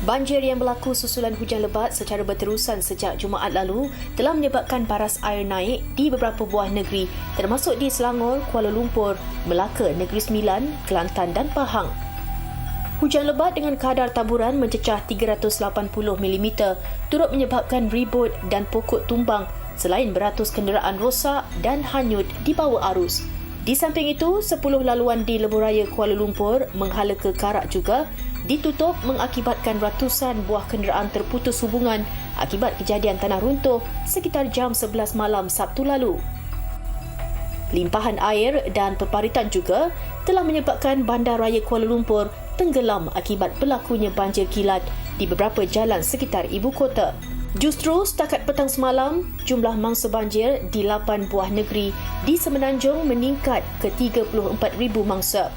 Banjir yang berlaku susulan hujan lebat secara berterusan sejak Jumaat lalu telah menyebabkan paras air naik di beberapa buah negeri termasuk di Selangor, Kuala Lumpur, Melaka, Negeri Sembilan, Kelantan dan Pahang. Hujan lebat dengan kadar taburan mencecah 380 mm turut menyebabkan ribut dan pokok tumbang selain beratus kenderaan rosak dan hanyut di bawah arus. Di samping itu, 10 laluan di Lebuhraya Kuala Lumpur menghala ke Karak juga ditutup mengakibatkan ratusan buah kenderaan terputus hubungan akibat kejadian tanah runtuh sekitar jam 11 malam Sabtu lalu. Limpahan air dan peparitan juga telah menyebabkan Bandaraya Kuala Lumpur tenggelam akibat berlakunya banjir kilat di beberapa jalan sekitar ibu kota. Justru setakat petang semalam, jumlah mangsa banjir di 8 buah negeri di Semenanjung meningkat ke 34,000 mangsa.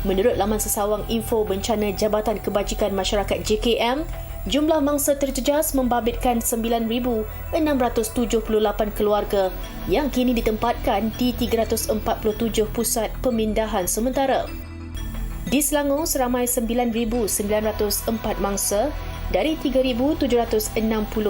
Menurut laman sesawang info bencana Jabatan Kebajikan Masyarakat JKM, jumlah mangsa terjejas membabitkan 9,678 keluarga yang kini ditempatkan di 347 pusat pemindahan sementara. Di Selangor, seramai 9,904 mangsa dari 3,760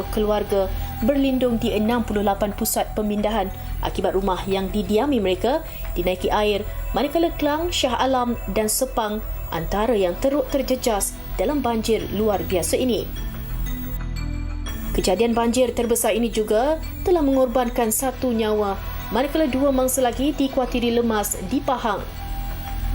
keluarga berlindung di 68 pusat pemindahan akibat rumah yang didiami mereka dinaiki air, manakala Klang, Shah Alam dan Sepang antara yang teruk terjejas dalam banjir luar biasa ini. Kejadian banjir terbesar ini juga telah mengorbankan 1 nyawa, manakala 2 mangsa lagi dikuatiri lemas di Pahang.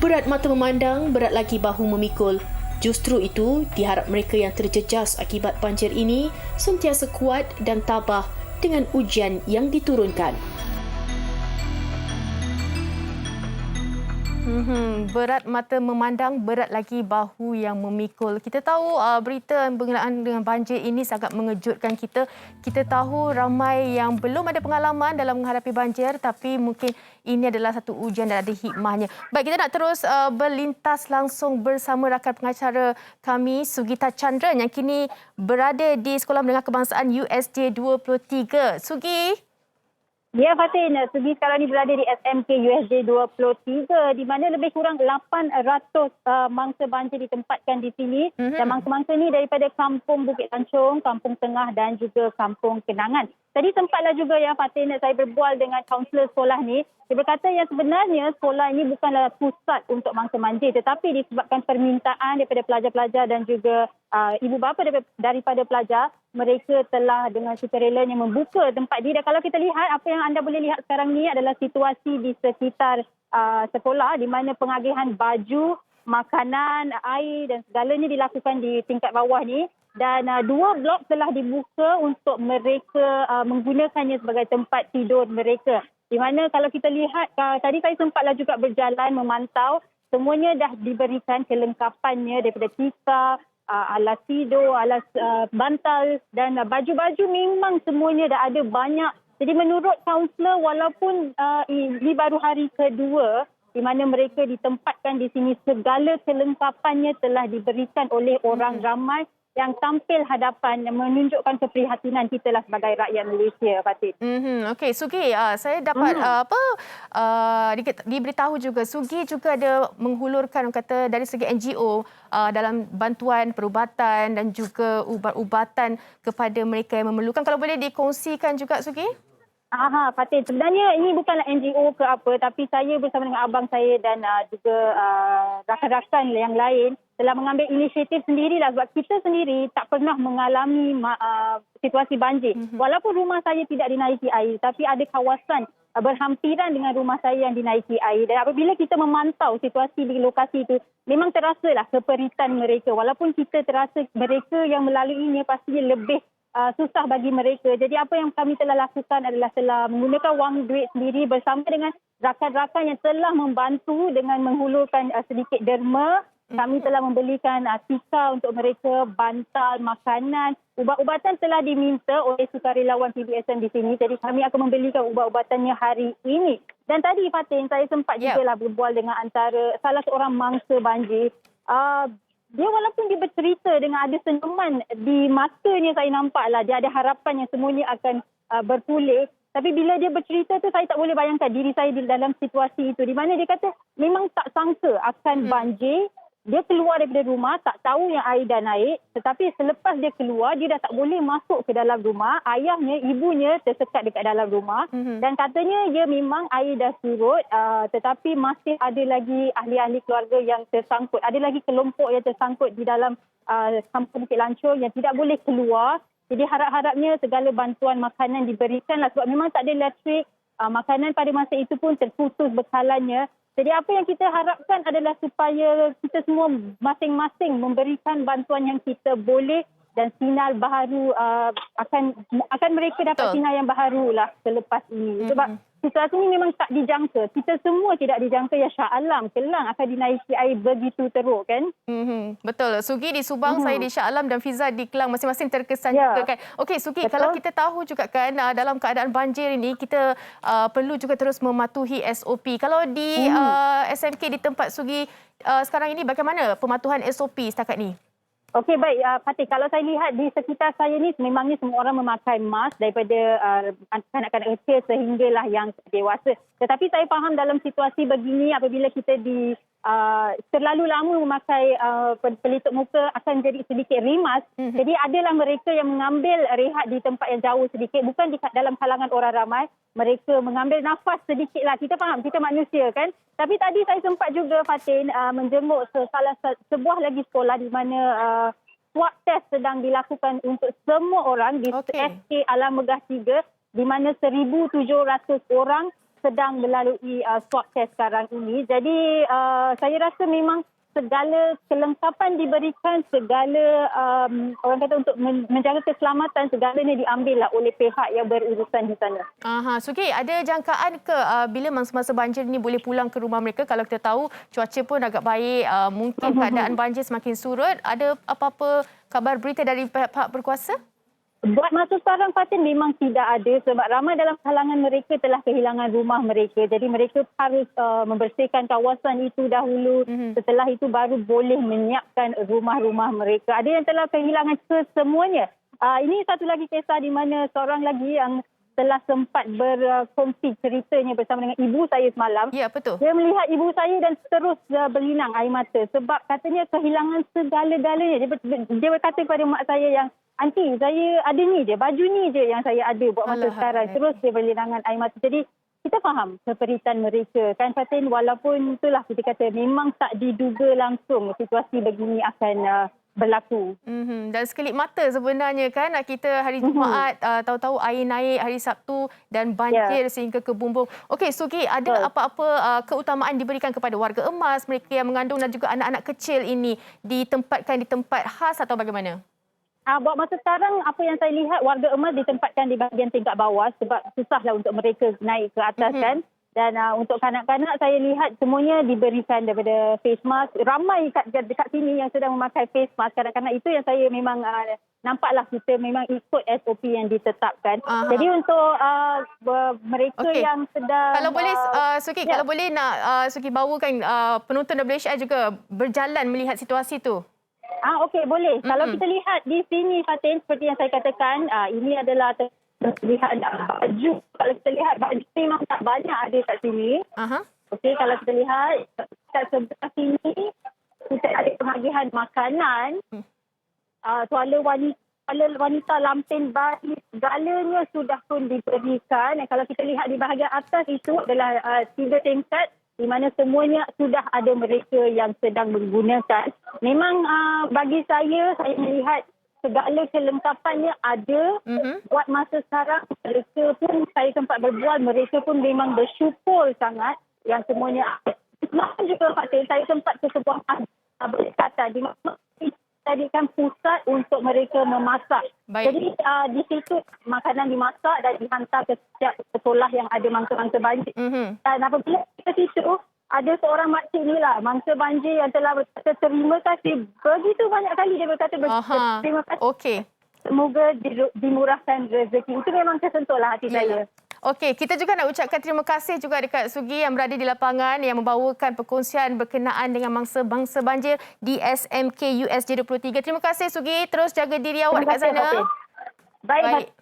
Berat mata memandang, berat lagi bahu memikul. Justru itu, diharap mereka yang terjejas akibat banjir ini sentiasa kuat dan tabah dengan ujian yang diturunkan. Berat mata memandang, berat lagi bahu yang memikul. Kita tahu berita berkenaan dengan banjir ini sangat mengejutkan kita. Kita tahu ramai yang belum ada pengalaman dalam menghadapi banjir, tapi mungkin ini adalah satu ujian dan ada hikmahnya. Baik, kita nak terus berlintas langsung bersama rakan pengacara kami, Sugita Chandra yang kini berada di Sekolah Menengah Kebangsaan USJ 23. Sugi. Ya, Fatin. Sugi sekarang ini berada di SMK USJ 23 di mana lebih kurang 800 mangsa banjir ditempatkan di sini. Dan mangsa-mangsa ini daripada Kampung Bukit Tancung, Kampung Tengah dan juga Kampung Kenangan. Tadi sempatlah juga ya Fatin, saya berbual dengan kaunselor sekolah ni. Dia berkata yang sebenarnya sekolah ini bukanlah pusat untuk mangsa banjir, tetapi disebabkan permintaan daripada pelajar-pelajar dan juga ibu bapa daripada pelajar, mereka telah dengan sukarelanya membuka tempat ini. Dan kalau kita lihat, apa yang anda boleh lihat sekarang ni adalah situasi di sekitar sekolah di mana pengagihan baju, makanan, air dan segalanya dilakukan di tingkat bawah ni. Dan 2 blok telah dibuka untuk mereka menggunakannya sebagai tempat tidur mereka. Di mana kalau kita lihat, tadi saya sempatlah juga berjalan memantau, semuanya dah diberikan kelengkapannya daripada tikar, alas tidur, alas bantal dan baju-baju memang semuanya dah ada banyak. Jadi menurut kaunselor, walaupun ini baru hari kedua di mana mereka ditempatkan di sini, segala kelengkapannya telah diberikan oleh orang ramai yang tampil hadapan menunjukkan keprihatinan kita lah sebagai rakyat Malaysia, Fatin. Okey, Sugi, saya dapat diberitahu juga Sugi juga ada menghulurkan kata dari segi NGO dalam bantuan perubatan dan juga ubat-ubatan kepada mereka yang memerlukan. Kalau boleh dikongsikan juga, Sugi? Fatin, sebenarnya ini bukanlah NGO ke apa, tapi saya bersama dengan abang saya dan juga rakan-rakan yang lain telah mengambil inisiatif sendirilah sebab kita sendiri tak pernah mengalami situasi banjir. Walaupun rumah saya tidak dinaiki air, tapi ada kawasan berhampiran dengan rumah saya yang dinaiki air. Dan apabila kita memantau situasi di lokasi itu, memang terasalah keperitan mereka. Walaupun kita terasa mereka yang melaluinya pastinya lebih susah bagi mereka. Jadi apa yang kami telah lakukan adalah telah menggunakan wang duit sendiri bersama dengan rakan-rakan yang telah membantu dengan menghulurkan sedikit derma. Kami telah membelikan tikar untuk mereka, bantal, makanan. Ubat-ubatan telah diminta oleh sukarelawan PBSM di sini. Jadi kami akan membelikan ubat-ubatannya hari ini. Dan tadi Fatin, saya sempat juga lah berbual dengan antara salah seorang mangsa banjir. Dia walaupun dia bercerita dengan ada senyuman di matanya, saya nampaklah dia ada harapan yang semuanya akan berpulih. Tapi bila dia bercerita tu, saya tak boleh bayangkan diri saya di dalam situasi itu. Di mana dia kata memang tak sangka akan banjir. dia keluar daripada rumah, tak tahu yang air dah naik. Tetapi selepas dia keluar, dia dah tak boleh masuk ke dalam rumah. Ayahnya, ibunya tersekat dekat dalam rumah. Dan katanya dia memang air dah surut, tetapi masih ada lagi ahli-ahli keluarga yang tersangkut. Ada lagi kelompok yang tersangkut di dalam kampung Bukit Lancur yang tidak boleh keluar. Jadi harap-harapnya segala bantuan makanan diberikanlah sebab memang tak ada elektrik. Makanan pada masa itu pun terputus bekalannya. Jadi apa yang kita harapkan adalah supaya kita semua masing-masing memberikan bantuan yang kita boleh dan sinar baharu akan mereka dapat sinar yang baharu lah selepas ini. Sebab situasi ini memang tak dijangka. Kita semua tidak dijangka ya Shah Alam. Kelang akan dinaiki air begitu teruk kan. Betul. Sugi di Subang, saya di Shah Alam dan Fiza di Kelang masing-masing terkesan juga kan. Okey Sugi, kalau kita tahu juga kan dalam keadaan banjir ini kita perlu juga terus mematuhi SOP. Kalau di SMK di tempat Sugi sekarang ini bagaimana pematuhan SOP setakat ni? Okey, baik Fatih. Kalau saya lihat di sekitar saya ni memangnya semua orang memakai mask daripada kanak-kanak kecil sehinggalah yang dewasa. Tetapi saya faham dalam situasi begini apabila kita terlalu lama memakai pelitup muka akan jadi sedikit rimas. Jadi adalah mereka yang mengambil rehat di tempat yang jauh sedikit. Bukan di dalam kalangan orang ramai. Mereka mengambil nafas sedikitlah. Kita faham, kita manusia kan. Tapi tadi saya sempat juga Fatin menjenguk sebuah lagi sekolah di mana swab test sedang dilakukan untuk semua orang di SK Alam Megah 3 di mana 1,700 orang sedang melalui swab test sekarang ini. Jadi saya rasa memang segala kelengkapan diberikan, segala orang kata untuk menjaga keselamatan segalanya diambillah oleh pihak yang berurusan di sana. Sugi, ada jangkaan ke bila masa-masa banjir ini boleh pulang ke rumah mereka? Kalau kita tahu cuaca pun agak baik, mungkin keadaan banjir semakin surut. Ada apa-apa kabar berita dari pihak berkuasa? Buat masa sekarang Fatin memang tidak ada sebab ramai dalam kalangan mereka telah kehilangan rumah mereka. Jadi mereka harus membersihkan kawasan itu dahulu. Setelah itu baru boleh menyiapkan rumah-rumah mereka. Ada yang telah kehilangan kesemuanya. Ini satu lagi kisah di mana seorang lagi yang telah sempat berkongsi ceritanya bersama dengan ibu saya semalam. Ya, betul. Dia melihat ibu saya dan terus berlinang air mata sebab katanya kehilangan segala-galanya. Dia berkata kepada mak saya yang, "Aunty, saya ada ni je, baju ni je yang saya ada buat masa sekarang." Terus dia berlinangan air mata. Jadi kita faham keperitan mereka kan Fatin, walaupun itulah kita kata memang tak diduga langsung situasi begini akan berlaku. Dan sekelip mata sebenarnya kan kita hari Jumaat tahu-tahu air naik, hari Sabtu dan banjir sehingga ke bumbung. Okey Sugi, ada apa-apa keutamaan diberikan kepada warga emas, mereka yang mengandung dan juga anak-anak kecil ini ditempatkan di tempat khas atau bagaimana? Buat masa sekarang, apa yang saya lihat, warga emas ditempatkan di bahagian tingkat bawah sebab susahlah untuk mereka naik ke atas kan. Dan untuk kanak-kanak, saya lihat semuanya diberikan daripada face mask. Ramai dekat sini yang sedang memakai face mask. Kanak-kanak itu yang saya memang nampaklah kita memang ikut SOP yang ditetapkan. Jadi untuk mereka yang sedang... Kalau boleh, Sugi, kalau boleh nak Sugi bawakan penonton WHI juga berjalan melihat situasi itu. Okey, boleh. Kalau kita lihat di sini, Fatin, seperti yang saya katakan, ini adalah terlihat baju. Kalau kita lihat, baju memang tak banyak ada kat sini. Okey, kalau kita lihat, kat sebelah sini, kita ada pembagian makanan. Tuala wanita, lampen bayi, segalanya sudah pun diberikan. Dan kalau kita lihat di bahagian atas itu adalah 3 tingkat, di mana semuanya sudah ada mereka yang sedang menggunakan. Memang bagi saya melihat segala kelengkapannya ada. Buat masa sekarang, mereka pun, saya sempat berbual, mereka pun memang bersyukur sangat yang semuanya ada. Semalam juga Fatin, saya sempat ke sebuah berkata di mana jadikan pusat untuk mereka memasak. Jadi di situ makanan dimasak dan dihantar ke setiap sekolah yang ada mangsa-mangsa banjir. Dan apabila ke situ, ada seorang makcik ni lah, mangsa banjir yang telah berkata terima kasih. Begitu banyak kali dia berkata terima kasih. Semoga dimurahkan rezeki. Itu memang tersentuhlah hati saya. Okey, kita juga nak ucapkan terima kasih juga dekat Sugi yang berada di lapangan yang membawakan perkongsian berkenaan dengan mangsa-mangsa banjir di SMK USJ 23. Terima kasih Sugi, terus jaga diri awak dekat sana. Baik.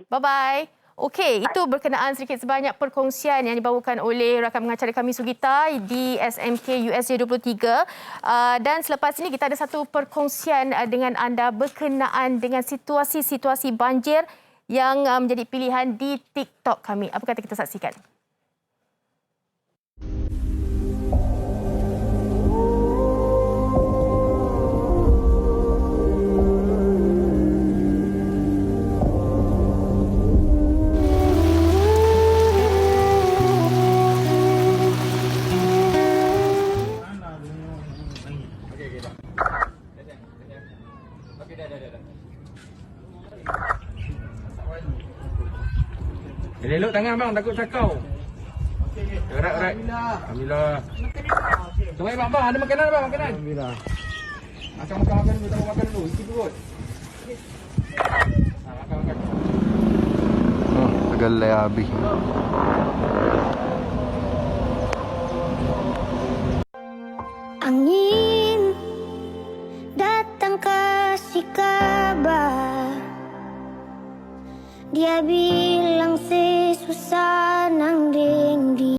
Bye-bye. Okey, itu berkenaan sedikit sebanyak perkongsian yang dibawakan oleh rakan pengacara kami Sugita di SMK USJ 23. Dan selepas ini kita ada satu perkongsian dengan anda berkenaan dengan situasi-situasi banjir yang menjadi pilihan di TikTok kami. Apa kata kita saksikan? Elok tangan bang, takut cakau. Gerak. Alhamdulillah. Tunggu bang, ada makanan bang, makanan. Alhamdulillah. Makan dulu, makan dulu. Isi perut. Makan. Tegalai habis. Angin datang kasih kabar. Dia bilang